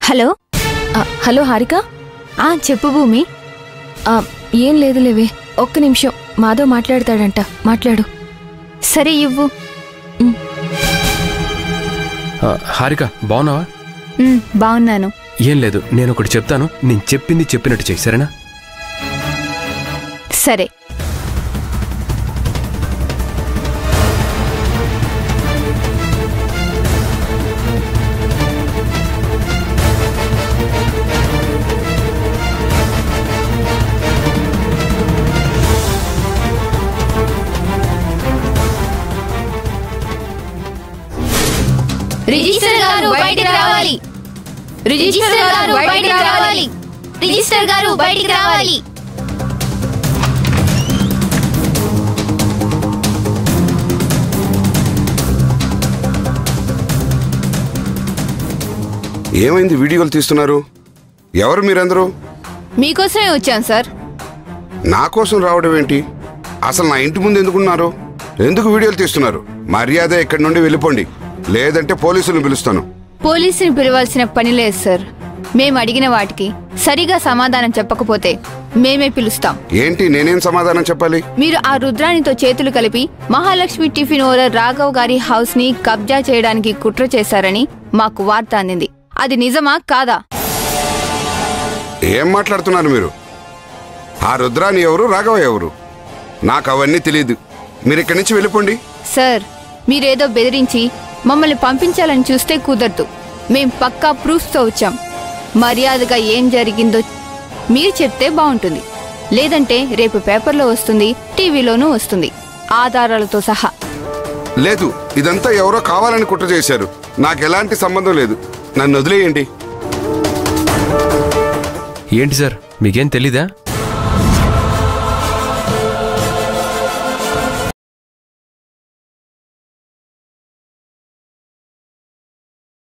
Hello hello Harika. చెప్పు భూమి. ఏం లేదులేవే, ఒక్క నిమిషం, మాధవ్ మాట్లాడతాడంట, మాట్లాడు. సరే ఇవ్వు. హారిక బాగున్నావా? బాగున్నాను. ఏం లేదు, నేను ఒకటి చెప్తాను, నేను చెప్పింది చెప్పినట్టు చెయ్యి, సరేనా? సరే. రిజిస్టర్ గారు బయటికి రావాలి. రిజిస్టర్ గారు బయటికి రావాలి. రిజిస్టర్ గారు బయటికి రావాలి. ఏమైంది? వీడియోలు తీస్తున్నారు? ఎవరు మీరందరూ? మీకోసమే వచ్చాం సార్. నా కోసం రావడం ఏంటి? అసలు నా ఇంటి ముందు ఎందుకున్నారు? ఎందుకు వీడియోలు తీస్తున్నారు? మర్యాద ఇక్కడి నుండి వెళ్ళిపోండి, లేదంటే పోలీసులను పిలుస్తాను. పోలీసుని పిలవాల్సిన పని లేదు సార్. మేము అడిగిన వాటికి సరిగా సమాధానం చెప్పకపోతే మేమే పిలుస్తాం. ఏంటి, నేనేం సమాధానం చెప్పాలి? మీరు ఆ రుద్రాణితో చేతులు కలిపి మహాలక్ష్మి టిఫిన్ ఓనర్ రాఘవ్ గారి హౌస్ ని కబ్జా చేయడానికి కుట్ర చేశారని మాకు వార్త అందింది. అది నిజమా కాదా? ఏం మాట్లాడుతున్నారు మీరు? ఆ రుద్రాణి ఎవరు, రాఘవ ఎవరు? నాకు అవన్నీ తెలియదు. మీరు ఇక్కడి నుంచి వెళ్ళిపోండి. సార్, మీరేదో బెదిరించి మమ్మల్ని పంపించాలని చూస్తే కుదరదు. మేం పక్కా ప్రూఫ్తో వచ్చాం. మర్యాదగా ఏం జరిగిందో మీరు చెప్తే బాగుంటుంది. లేదంటే రేపు పేపర్లో వస్తుంది, టీవీలోనూ వస్తుంది, ఆధారాలతో సహా. లేదు, ఇదంతా ఎవరో కావాలని కుట్ర చేశారు. నాకు ఎలాంటి సంబంధం లేదు. నన్ను వదిలేయండి. ఏంటి సార్, మీకేం తెలీదా?